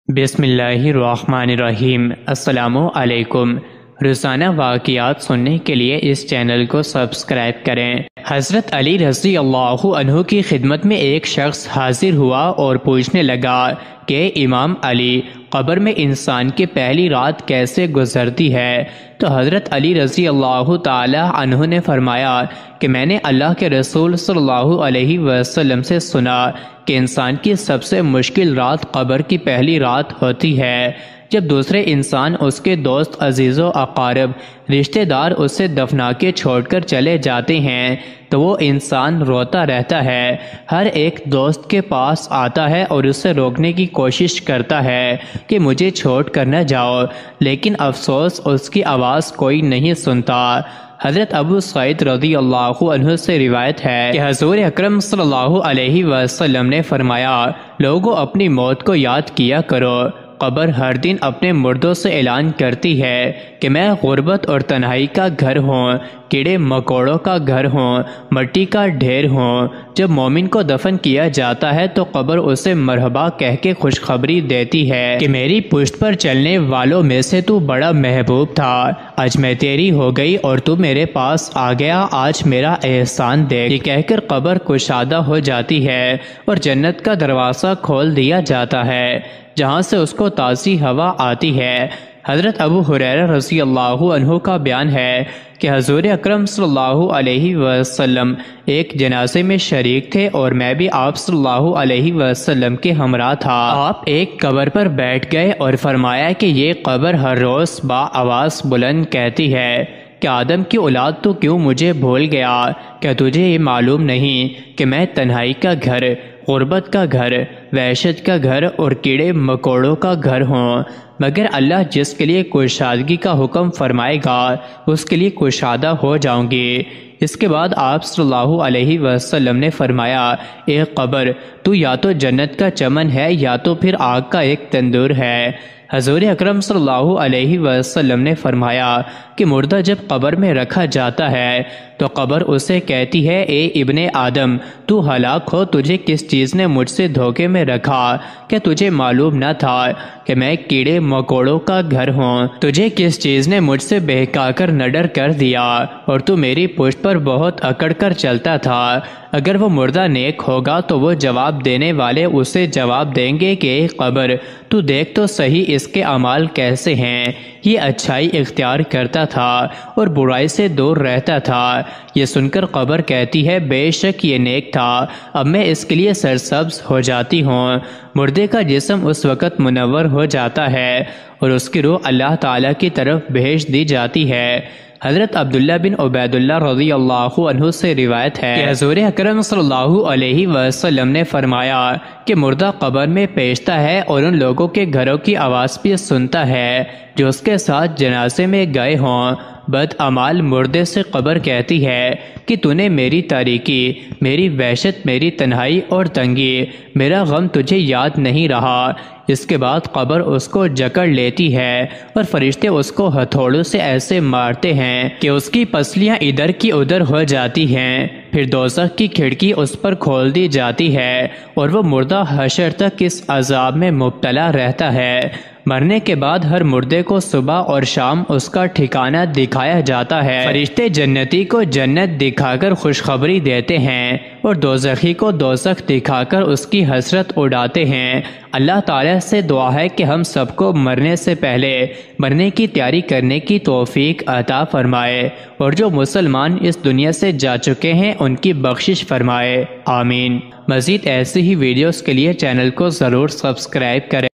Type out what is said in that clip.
بسم اللہ الرحمن الرحیم۔ السلام علیکم۔ روزانہ واقعات سننے کے لیے اس چینل کو سبسکرائب کریں۔ حضرت علی رضی اللہ عنہ کی خدمت میں ایک شخص حاضر ہوا اور پوچھنے لگا کہ امام علی، قبر میں انسان کی پہلی رات کیسے گزرتی ہے؟ تو حضرت علی رضی اللہ تعالی عنہ نے فرمایا کہ میں نے اللہ کے رسول صلی اللہ علیہ وسلم سے سنا کہ انسان کی سب سے مشکل رات قبر کی پہلی رات ہوتی ہے، جب دوسرے انسان، اس کے دوست، عزیز و اقارب، رشتہ دار اسے دفنا کے چھوڑ کر چلے جاتے ہیں تو وہ انسان روتا رہتا ہے۔ ہر ایک دوست کے پاس آتا ہے اور اسے روکنے کی کوشش کرتا ہے کہ مجھے چھوڑ کر نہ جاؤ، لیکن افسوس اس کی آواز کوئی نہیں سنتا۔ حضرت ابو سعید رضی اللہ عنہ سے روایت ہے کہ حضور اکرم صلی اللہ علیہ وسلم نے فرمایا، لوگوں اپنی موت کو یاد کیا کرو۔ قبر ہر دن اپنے مردوں سے اعلان کرتی ہے کہ میں غربت اور تنہائی کا گھر ہوں، کیڑے مکوڑوں کا گھر ہوں، مٹی کا ڈھیر ہوں۔ جب مومن کو دفن کیا جاتا ہے تو قبر اسے مرحبا کہہ کے خوشخبری دیتی ہے کہ میری پشت پر چلنے والوں میں سے تو بڑا محبوب تھا، آج میں تیری ہو گئی اور تو میرے پاس آ گیا، آج میرا احسان دیکھ۔ یہ کہہ کر قبر کشادہ ہو جاتی ہے اور جنت کا دروازہ کھول دیا جاتا ہے، جہاں سے اس کو تازی ہوا آتی ہے۔ حضرت ابو ہریرہ رضی اللہ عنہ کا بیان ہے کہ حضور اکرم صلی اللہ علیہ وسلم ایک جنازے میں شریک تھے اور میں بھی آپ صلی اللہ علیہ وسلم کے ہمراہ تھا۔ آپ ایک قبر پر بیٹھ گئے اور فرمایا کہ یہ قبر ہر روز با آواز بلند کہتی ہے کہ آدم کی اولاد تو کیوں مجھے بھول گیا؟ کیا تجھے یہ معلوم نہیں کہ میں تنہائی کا گھر، غربت کا گھر، وحشت کا گھر اور کیڑے مکوڑوں کا گھر ہوں؟ مگر اللہ جس کے لیے کشادگی کا حکم فرمائے گا اس کے لیے کشادہ ہو جاؤں گی۔ اس کے بعد آپ صلی اللہ علیہ وسلم نے فرمایا، اے قبر، تو یا تو جنت کا چمن ہے یا تو پھر آگ کا ایک تندور ہے۔ حضور اکرم صلی اللہ علیہ وسلم نے فرمایا کہ مردہ جب قبر میں رکھا جاتا ہے تو قبر اسے کہتی ہے، اے ابن آدم، تو ہلاک ہو، تجھے کس چیز نے مجھ سے دھوکے میں رکھا؟ کہ تجھے معلوم نہ تھا کہ میں کیڑے مکوڑوں کا گھر ہوں؟ تجھے کس چیز نے مجھ سے بہکا کر نڈر کر دیا اور تو میری پشت پر بہت اکڑ کر چلتا تھا؟ اگر وہ مردہ نیک ہوگا تو وہ جواب دینے والے اسے جواب دیں گے کہ اے قبر، تو دیکھ تو صحیح اس کے اعمال کیسے ہیں، یہ اچھائی اختیار کرتا تھا اور برائی سے دور رہتا تھا۔ یہ سن کر قبر کہتی ہے، بے شک یہ نیک تھا، اب میں اس کے لیے سرسبز ہو جاتی ہوں۔ مردے کا جسم اس وقت منور ہو جاتا ہے اور اس کی روح اللہ تعالیٰ کی طرف بھیج دی جاتی ہے۔ حضرت عبداللہ بن عبید اللہ رضی اللہ عنہ سے روایت ہے کہ حضور اکرم صلی اللہ علیہ وسلم نے فرمایا کہ مردہ قبر میں پیشتا ہے اور ان لوگوں کے گھروں کی آواز بھی سنتا ہے جو اس کے ساتھ جنازے میں گئے ہوں۔ بد اعمال مردے سے قبر کہتی ہے کہ تو نے میری تاریکی، میری وحشت، میری تنہائی اور تنگی، میرا غم تجھے یاد نہیں رہا۔ اس کے بعد قبر اس کو جکڑ لیتی ہے اور فرشتے اس کو ہتھوڑوں سے ایسے مارتے ہیں کہ اس کی پسلیاں ادھر کی ادھر ہو جاتی ہیں۔ پھر دوزخ کی کھڑکی اس پر کھول دی جاتی ہے اور وہ مردہ حشر تک اس عذاب میں مبتلا رہتا ہے۔ مرنے کے بعد ہر مردے کو صبح اور شام اس کا ٹھکانہ دکھایا جاتا ہے۔ فرشتے جنتی کو جنت دکھا کر خوشخبری دیتے ہیں اور دوزخی کو دوزخ دکھا کر اس کی حسرت اڑاتے ہیں۔ اللہ تعالیٰ سے دعا ہے کہ ہم سب کو مرنے سے پہلے مرنے کی تیاری کرنے کی توفیق عطا فرمائے اور جو مسلمان اس دنیا سے جا چکے ہیں ان کی بخشش فرمائے، آمین۔ مزید ایسی ہی ویڈیوز کے لیے چینل کو ضرور سبسکرائب کریں۔